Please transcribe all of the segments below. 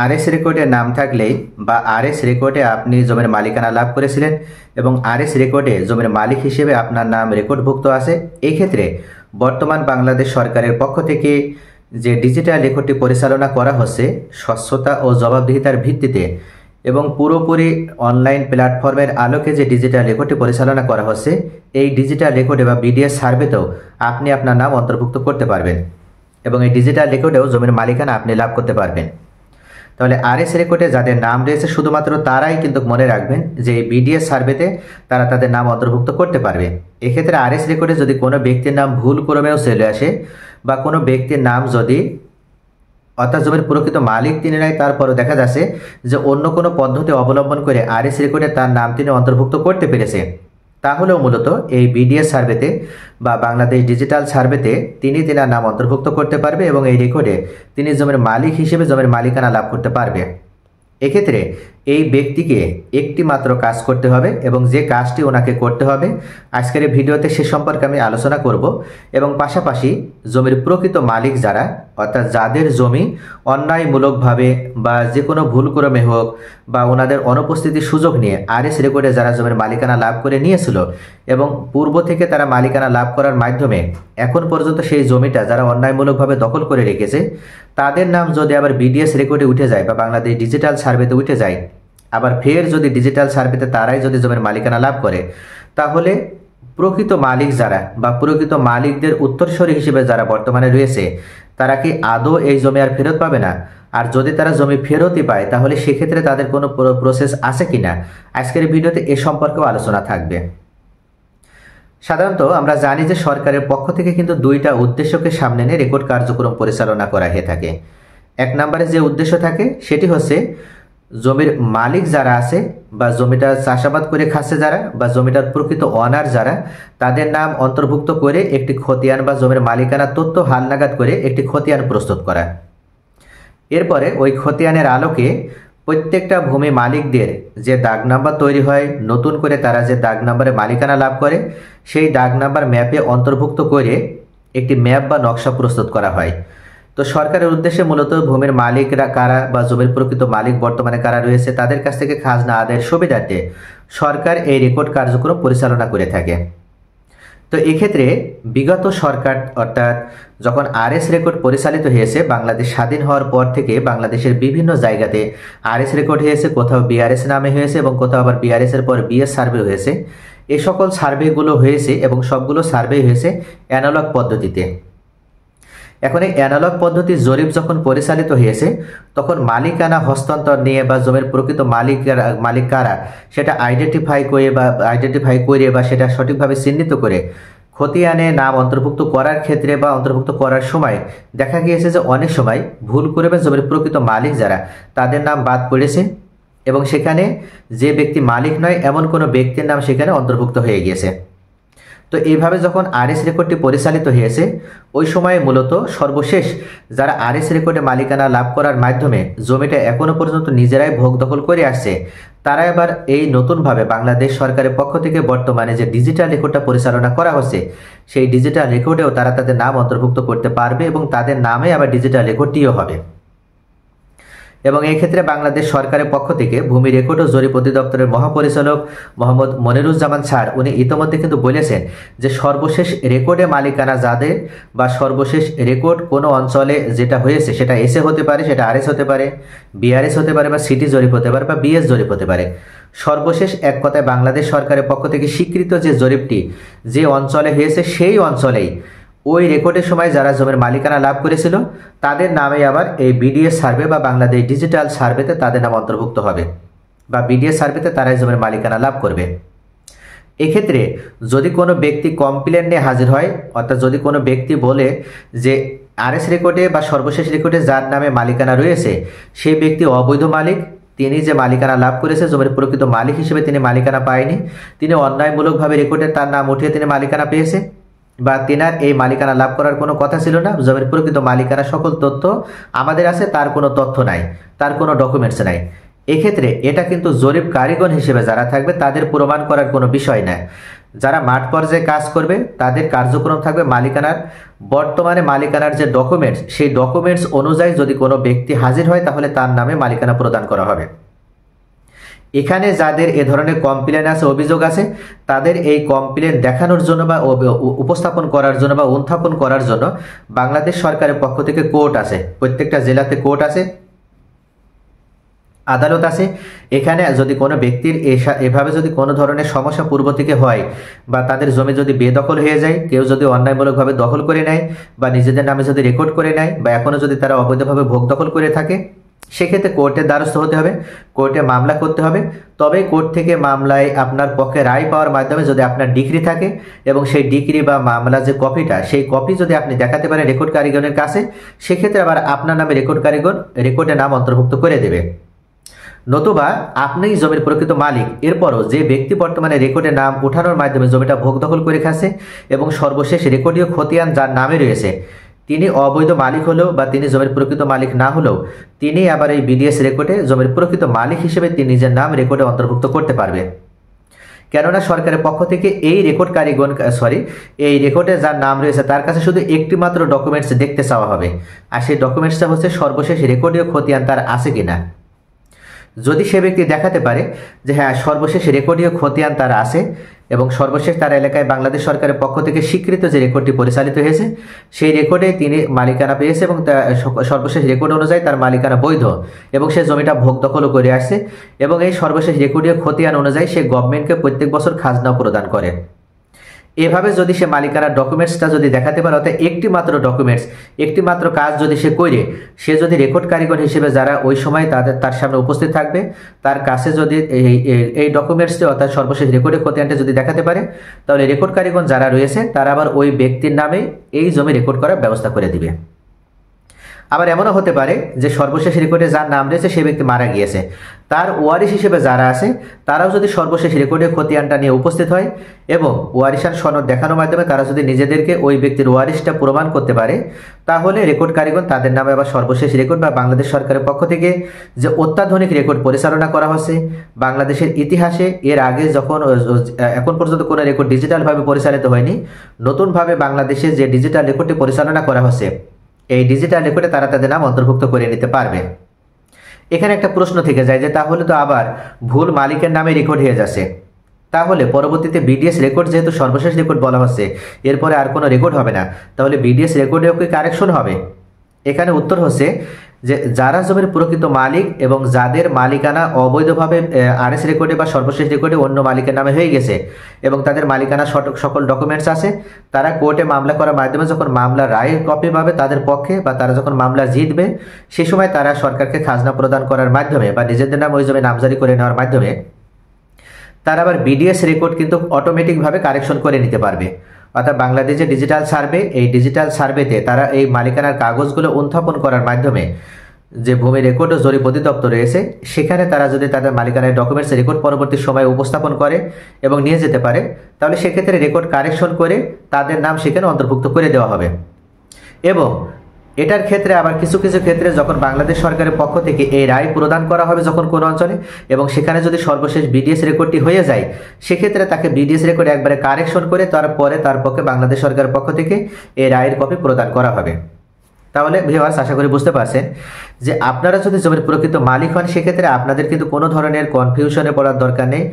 RS রেকর্ডে নাম থাকলেই বা আরএস রেকর্ডে আপনি জমির মালিকানা লাভ করেছিলেন এবং আরএস রেকর্ডে জমির মালিক হিসেবে আপনার নাম রেকর্ডভুক্ত আছে, এই ক্ষেত্রে বর্তমান বাংলাদেশ সরকারের পক্ষ থেকে যে ডিজিটাল রেকর্ডটি পরিচালনা করা হচ্ছে স্বচ্ছতা ও জবাবদিহিতার ভিত্তিতে এবং পুরোপুরি অনলাইন প্ল্যাটফর্মের আলোকে যে ডিজিটাল রেকর্ডটি পরিচালনা করা হচ্ছে, এই ডিজিটাল রেকর্ডে বা বিডিএস সার্ভেতেও আপনি আপনার নাম অন্তর্ভুক্ত করতে পারবেন এবং এই ডিজিটাল রেকর্ডেও জমির মালিকানা আপনি লাভ করতে পারবেন। তাহলে আরএস রেকর্ডে যাদের নাম রয়েছে শুধুমাত্র তারাই কিন্তু মনে রাখবেন যে এই বিডিএস সার্ভেতে তারা তাদের নাম অন্তর্ভুক্ত করতে পারবে। এক্ষেত্রে আরএস রেকর্ডে যদি কোনো ব্যক্তির নাম ভুল ক্রমেও চলে আসে বা কোনো ব্যক্তির নাম যদি অর্থাৎ জমির প্রকৃত মালিক তিনি নাই, তারপরও দেখা যাচ্ছে যে অন্য কোনো পদ্ধতি অবলম্বন করে আরএস রেকর্ডে তার নাম তিনি অন্তর্ভুক্ত করতে পেরেছে, তাহলেও মূলত এই বিডিএস সার্ভেতে বা বাংলাদেশ ডিজিটাল সার্ভেতে তিনি তার নাম অন্তর্ভুক্ত করতে পারবে এবং এই রেকর্ডে তিনি জমির মালিক হিসেবে জমির মালিকানা লাভ করতে পারবে। এক্ষেত্রে এই ব্যক্তিকে একটি মাত্র কাজ করতে হবে এবং যে কাজটি ওনাকে করতে হবে আজকের এই ভিডিওতে সে সম্পর্কে আমি আলোচনা করব এবং পাশাপাশি জমির প্রকৃত মালিক যারা অর্থাৎ যাদের জমি অন্যায়মূলকভাবে বা যে কোনো ভুলক্রমে হোক বা ওনাদের অনুপস্থিতির সুযোগ নিয়ে আরএস রেকর্ডে যারা জমির মালিকানা লাভ করে নিয়েছিল এবং পূর্ব থেকে তারা মালিকানা লাভ করার মাধ্যমে এখন পর্যন্ত সেই জমিটা যারা অন্যায়মূলকভাবে দখল করে রেখেছে তাদের নাম যদি আবার বিডিএস রেকর্ডে উঠে যায় বা বাংলাদেশ ডিজিটাল সার্ভেতে উঠে যায়, আবার ফের যদি ডিজিটাল সার্ভেতে তারাই যদি জমির মালিকানা লাভ করে, তাহলে প্রকৃত মালিক যারা বা প্রকৃত মালিকদের উত্তরসূরি হিসেবে যারা বর্তমানে রয়েছে তারা কি আদৌ এই জমি আর ফেরত পাবে না? আর যদি তারা জমি ফেরতই পায় তাহলে সেক্ষেত্রে তাদের কোনো প্রসেস আছে কিনা, আজকের ভিডিওতে এ সম্পর্কেও আলোচনা থাকবে। সাধারণত আমরা জানি যে সরকারের পক্ষ থেকে কিন্তু দুইটা উদ্দেশ্যকে সামনে নিয়ে রেকর্ড কার্যক্রম পরিচালনা করা হয়ে থাকে। এক নম্বরে যে উদ্দেশ্য থাকে সেটি হচ্ছে জমির মালিক যারা আছে বা জমিটা চাষাবাদ করে খাচ্ছে যারা বা জমিটার প্রকৃত অনার যারা তাদের নাম অন্তর্ভুক্ত করে একটি খতিয়ান বা জমির মালিকানার তথ্য হালনাগাদ করে একটি খতিয়ান প্রস্তুত করা। এরপরে ওই খতিয়ানের আলোকে প্রত্যেকটা ভূমি মালিকদের যে দাগ নাম্বার তৈরি হয়, নতুন করে তারা যে দাগ নাম্বারে মালিকানা লাভ করে সেই দাগ নাম্বার ম্যাপে অন্তর্ভুক্ত করে একটি ম্যাপ বা নকশা প্রস্তুত করা হয়। তো সরকারের উদ্দেশ্যে মূলত ভূমির মালিকরা কারা বা জমির প্রকৃত মালিক বর্তমানে কারা রয়েছে তাদের কাছ থেকে খাজনা আদায়ের সুবিধার্থে সরকার এই রেকর্ড কার্যক্রম পরিচালনা করে থাকে। তো এক্ষেত্রে বিগত সরকার অর্থাৎ যখন আরএস রেকর্ড পরিচালিত হয়েছে, বাংলাদেশ স্বাধীন হওয়ার পর থেকে বাংলাদেশের বিভিন্ন জায়গাতে আরএস রেকর্ড হয়েছে, কোথাও বিআরএস নামে হয়েছে এবং কোথাও আবার বিআরএস এর পর বিএস সার্ভে হয়েছে। এই সকল সার্ভেগুলো হয়েছে এবং সবগুলো সার্ভে হয়েছে অ্যানালগ পদ্ধতিতে। এখন এই অ্যানালগ পদ্ধতির জরিপ যখন পরিচালিত হয়েছে তখন মালিকানা হস্তান্তর নিয়ে বা জমির প্রকৃত মালিক কারা সেটা আইডেন্টিফাই করে বা সেটা সঠিকভাবে চিহ্নিত করে খতিয়ানে নাম অন্তর্ভুক্ত করার ক্ষেত্রে বা অন্তর্ভুক্ত করার সময় দেখা গিয়েছে যে অনেক সময় ভুল করে বা জমির প্রকৃত মালিক যারা তাদের নাম বাদ পড়েছে এবং সেখানে যে ব্যক্তি মালিক নয় এমন কোনো ব্যক্তির নাম সেখানে অন্তর্ভুক্ত হয়ে গিয়েছে। তো এইভাবে যখন আরএস রেকর্ডটি পরিচালিত হয়েছে ওই সময়ে মূলত সর্বশেষ যারা আরএস রেকর্ডে মালিকানা লাভ করার মাধ্যমে জমিটা এখনো পর্যন্ত নিজেরাই ভোগ দখল করে আসছে, তারা এবার এই নতুনভাবে বাংলাদেশ সরকারের পক্ষ থেকে বর্তমানে যে ডিজিটাল রেকর্ডটা পরিচালনা করা হচ্ছে সেই ডিজিটাল রেকর্ডেও তারা তাদের নাম অন্তর্ভুক্ত করতে পারবে এবং তাদের নামে আবার ডিজিটাল রেকর্ডটিও হবে। এবং এই ক্ষেত্রে বাংলাদেশ সরকারের পক্ষ থেকে ভূমি রেকর্ড ও জরিপ অধিদপ্তরের মহাপরিচালক মোহাম্মদ মনিরুজ্জামান স্যার উনি ইতিমধ্যে কিন্তু বলেছেন যে সর্বশেষ রেকর্ডে মালিকানা যাদের বা সর্বশেষ রেকর্ড কোনো অঞ্চলে যেটা হয়েছে সেটা এসএ হতে পারে, সেটা আরএস হতে পারে, বিআরএস হতে পারে বা সিটি জরিপ হতে পারে বা বিএস জরিপ হতে পারে, সর্বশেষ এক কথায় বাংলাদেশ সরকারের পক্ষ থেকে স্বীকৃত যে জরিপটি যে অঞ্চলে হয়েছে সেই অঞ্চলেই ওই রেকর্ডের সময় যারা জমির মালিকানা লাভ করেছিল তাদের নামে আবার এই বিডিএস সার্ভে বা বাংলাদেশ ডিজিটাল সার্ভেতে তাদের নাম অন্তর্ভুক্ত হবে বা বিডিএস সার্ভেতে তারাই জমির মালিকানা লাভ করবে। এক্ষেত্রে যদি কোনো ব্যক্তি কমপ্লেন নিয়ে হাজির হয় অর্থাৎ যদি কোনো ব্যক্তি বলে যে আরএস রেকর্ডে বা সর্বশেষ রেকর্ডে যার নামে মালিকানা রয়েছে সেই ব্যক্তি অবৈধ মালিক, তিনি যে মালিকানা লাভ করেছে জমির প্রকৃত মালিক হিসেবে তিনি মালিকানা পায়নি, তিনি অন্যায়মূলকভাবে রেকর্ডে তার নাম উঠিয়ে তিনি মালিকানা পেয়েছে বা তেনার এই মালিকানা লাভ করার কোনো কথা ছিল না, জমির প্রকৃত মালিকানা সকল তথ্য আমাদের আছে, তার কোনো তথ্য নাই, তার কোনো ডকুমেন্টস নাই, এক্ষেত্রে এটা কিন্তু জরিপ কারিগণ হিসেবে যারা থাকবে তাদের প্রমাণ করার কোনো বিষয় না। যারা মাঠ পর্যায়ে কাজ করবে তাদের কার্যক্রম থাকবে মালিকানার, বর্তমানে মালিকানার যে ডকুমেন্টস সেই ডকুমেন্টস অনুযায়ী যদি কোনো ব্যক্তি হাজির হয় তাহলে তার নামে মালিকানা প্রদান করা হবে। এখানে যাদের এ ধরনের কমপ্লেন আছে, অভিযোগ আছে, তাদের এই কমপ্লেন দেখানোর জন্য বা উপস্থাপন করার জন্য বা উত্থাপন করার জন্য বাংলাদেশ সরকারের পক্ষ থেকে কোর্ট আছে, প্রত্যেকটা জেলাতে কোর্ট আছে, আদালত আছে। এখানে যদি কোনো ব্যক্তির এভাবে যদি কোনো ধরনের সমস্যা পূর্ব থেকে হয় বা তাদের জমি যদি বেদখল হয়ে যায়, কেউ যদি অন্যায়মূলকভাবে দখল করে নেয় বা নিজেদের নামে যদি রেকর্ড করে নেয় বা এখনও যদি তারা অবৈধভাবে ভোগ দখল করে থাকে, সেক্ষেত্রে কোর্টের দ্বারস্থ হতে হবে, কোর্টে মামলা করতে হবে। তবে কোর্ট থেকে মামলায় আপনার পক্ষে রায় পাওয়ার মাধ্যমে যদি আপনার ডিগ্রি থাকে এবং সেই ডিগ্রি বা মামলা যে কপিটা সেই কপি যদি আপনি দেখাতে পারেন রেকর্ড কারিগণের কাছে, সেক্ষেত্রে আবার আপনার নামে রেকর্ড কারিগণ রেকর্ডে নাম অন্তর্ভুক্ত করে দেবে। নতুবা আপনি জমির প্রকৃত মালিক, এরপরও যে ব্যক্তি বর্তমানে রেকর্ডে নাম উঠানোর মাধ্যমে জমিটা ভোগ দখল করে খাচ্ছে এবং সর্বশেষ রেকর্ডীয় খতিয়ান যার নামে রয়েছে তিনি অবৈধ মালিক হলেও বা তিনি জমির প্রকৃত মালিক না হলেও তিনি আবার এই বিডিএস রেকর্ডে জমির প্রকৃত মালিক হিসেবে তিনি নিজের নাম রেকর্ডে অন্তর্ভুক্ত করতে পারবে। কেননা সরকারের পক্ষ থেকে এই রেকর্ড কারিগণ এই রেকর্ডে যার নাম রয়েছে তার কাছে শুধু একটি মাত্র ডকুমেন্টস দেখতে চাওয়া হবে, আর সেই ডকুমেন্টসটা হচ্ছে সর্বশেষ রেকর্ডীয় খতিয়ান তার আছে কিনা। যদি সে ব্যক্তি দেখাতে পারে যে হ্যাঁ সর্বশেষ রেকর্ডীয় খতিয়ান তার আছে এবং সর্বশেষ তার এলাকায় বাংলাদেশ সরকারের পক্ষ থেকে স্বীকৃত যে রেকর্ডটি পরিচালিত হয়েছে সেই রেকর্ডে তিনি মালিকানা পেয়েছে এবং সর্বশেষ রেকর্ড অনুযায়ী তার মালিকানা বৈধ এবং সে জমিটা ভোগ দখলও করে আসছে এবং এই সর্বশেষ রেকর্ডীয় খতিয়ান অনুযায়ী সে গভর্নমেন্টকে প্রত্যেক বছর খাজনাও প্রদান করে, এভাবে যদি সে মালিকানার ডকুমেন্টসটা যদি দেখাতে পারে, অর্থাৎ একটি মাত্র ডকুমেন্টস, একটি মাত্র কাজ যদি সে করে, সে যদি রেকর্ড কারিগর হিসেবে যারা ওই সময় তার সামনে উপস্থিত থাকবে তার কাছে যদি এই ডকুমেন্টসটি অর্থাৎ সর্বশেষ রেকর্ডের খতিয়ানটা যদি দেখাতে পারে, তাহলে রেকর্ড কারিগর যারা রয়েছে তারা আবার ওই ব্যক্তির নামে এই জমি রেকর্ড করার ব্যবস্থা করে দিবে। আবার এমনও হতে পারে যে সর্বশেষ রেকর্ডে যার নাম রয়েছে সেই ব্যক্তি মারা গিয়েছে, তার ওয়ারিশ হিসেবে যারা আছে তারাও যদি সর্বশেষ রেকর্ডের খতিয়ানটা নিয়ে উপস্থিত হয় এবং ওয়ারিশান সনদ দেখানোর মাধ্যমে তারা যদি নিজেদেরকে ওই ব্যক্তির ওয়ারিশটা প্রমাণ করতে পারে, তাহলে রেকর্ড কারিগণ তাদের নামে আবার সর্বশেষ রেকর্ড বা বাংলাদেশ সরকারের পক্ষ থেকে যে অত্যাধুনিক রেকর্ড পরিচালনা করা হচ্ছে বাংলাদেশের ইতিহাসে, এর আগে যখন এখন পর্যন্ত কোনো রেকর্ড ডিজিটালভাবে পরিচালিত হয়নি, নতুনভাবে বাংলাদেশে যে ডিজিটাল রেকর্ডটি পরিচালনা করা হচ্ছে এই ডিজিটাল রেকর্ডে তারা তাদের নাম অন্তর্ভুক্ত করে নিতে পারবে। এখানে একটা প্রশ্ন থেকে যায় যে তাহলে তো আবার ভুল মালিকের নামে রেকর্ড হয়ে যাচ্ছে, তাহলে পরবর্তীতে বিডিএস রেকর্ড যেহেতু সর্বশেষ রেকর্ড বলা হচ্ছে এরপরে আর কোনো রেকর্ড হবে না, তাহলে বিডিএস রেকর্ডেও কি কারেকশন হবে? এখানে উত্তর হচ্ছে যে যারা জমির প্রকৃত মালিক এবং যাদের মালিকানা অবৈধভাবে আরএস রেকর্ডে বা সর্বশেষ রেকর্ডে অন্য মালিকের নামে হয়ে গেছে এবং তাদের মালিকানা সকল ডকুমেন্টস আছে, তারা কোর্টে মামলা করার মাধ্যমে যখন মামলার রায়ের কপি পাবে তাদের পক্ষে বা তারা যখন মামলা জিতবে সেই সময় তারা সরকারকে খাজনা প্রদান করার মাধ্যমে বা নিজেদের নাম ওই জমি নামজারি করে নেওয়ার মাধ্যমে তারা আবার বিডিএস রেকর্ড কিন্তু অটোমেটিকভাবে কারেকশন করে নিতে পারবে। অর্থাৎ বাংলাদেশে ডিজিটাল সার্ভে, এই ডিজিটাল সার্ভেতে তারা এই মালিকানার কাগজগুলো উত্থাপন করার মাধ্যমে যে ভূমি রেকর্ড ও জরিপ অধিদপ্তর রয়েছে সেখানে তারা যদি তাদের মালিকানার ডকুমেন্টস রেকর্ড পরবর্তী সময়ে উপস্থাপন করে এবং নিয়ে যেতে পারে, তাহলে সেক্ষেত্রে রেকর্ড কারেকশন করে তাদের নাম সেখানে অন্তর্ভুক্ত করে দেওয়া হবে। এবং এটার ক্ষেত্রে আবার কিছু কিছু ক্ষেত্রে যখন বাংলাদেশ সরকারের পক্ষ থেকে এই রায় প্রদান করা হবে যখন কোনো অঞ্চলে এবং সেখানে যদি সর্বশেষ বিডিএস রেকর্ডটি হয়ে যায়, সেক্ষেত্রে তাকে বিডিএস রেকর্ড একবারে কারেকশন করে তারপরে তার পক্ষে বাংলাদেশ সরকারের পক্ষ থেকে এই রায়ের কপি প্রদান করা হবে। তাহলে ভিউয়ার্স আশা করি বুঝতে পারছেন যে আপনারা যদি জমির প্রকৃত মালিক হন সেক্ষেত্রে আপনাদের কিন্তু কোনো ধরনের কনফিউশনে পড়ার দরকার নেই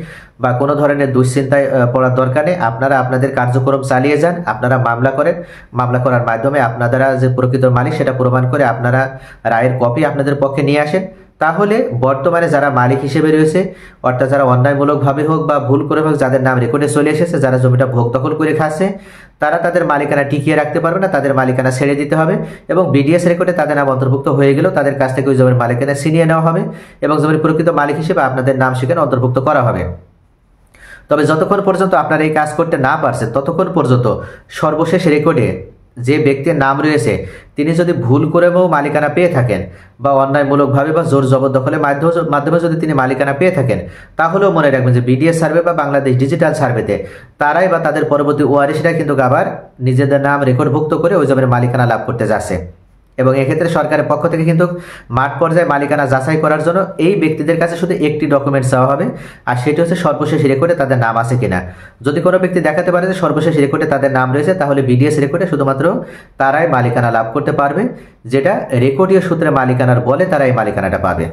বা কোনো ধরনের দুশ্চিন্তায় পড়ার দরকার নেই। আপনারা আপনাদের কার্যক্রম চালিয়ে যান, আপনারা মামলা করেন, মামলা করার মাধ্যমে আপনারা যে প্রকৃত মালিক সেটা প্রমাণ করে আপনারা রায়ের কপি আপনাদের পক্ষে নিয়ে আসেন। তাহলে বর্তমানে যারা মালিক হিসেবে রয়েছে অর্থাৎ যারা অন্যায়মূলকভাবে হোক বা ভুল করে হোক যাদের নাম রেকর্ডে চলে এসেছে, যারা জমিটা ভোগ দখল করে খাচ্ছে, তারা তাদের মালিকানা টিকিয়ে রাখতে পারবে না, তাদের মালিকানা ছেড়ে দিতে হবে এবং বিডিএস রেকর্ডে তাদের নাম অন্তর্ভুক্ত হয়ে গেলেও তাদের কাছ থেকে ওই জমির মালিকানা ছিনিয়ে নেওয়া হবে এবং জমির প্রকৃত মালিক হিসেবে আপনাদের নাম সেখানে অন্তর্ভুক্ত করা হবে। তবে যতক্ষণ পর্যন্ত আপনারা এই কাজ করতে না পারছেন ততক্ষণ পর্যন্ত সর্বশেষ রেকর্ডে যে ব্যক্তির নাম রয়েছে তিনি যদি ভুল করেও মালিকানা পেয়ে থাকেন বা অন্যায়মূলকভাবে বা জোর জবরদখলের মাধ্যমে যদি তিনি মালিকানা পেয়ে থাকেন, তাহলেও মনে রাখবেন যে বিডিএস সার্ভে বা বাংলাদেশ ডিজিটাল সার্ভেতে তারাই বা তাদের পরবর্তী ওয়ারিশরা কিন্তু আবার নিজেদের নাম রেকর্ডভুক্ত করে ওই জমির মালিকানা লাভ করতে যাচ্ছে। এবং এক্ষেত্রে সরকারের পক্ষ থেকে কিন্তু মাঠ পর্যায়ে মালিকানা যাচাই করার জন্য এই ব্যক্তিদের কাছে শুধু একটি ডকুমেন্টস চাওয়া হবে, আর সেটি হচ্ছে সর্বশেষ রেকর্ডে তাদের নাম আছে কিনা। যদি কোনো ব্যক্তি দেখাতে পারে যে সর্বশেষ রেকর্ডে তাদের নাম রয়েছে, তাহলে বিডিএস রেকর্ডে শুধুমাত্র তারাই মালিকানা লাভ করতে পারবে, যেটা রেকর্ডীয় সূত্রে মালিকানার বলে তারা এই মালিকানাটা পাবে।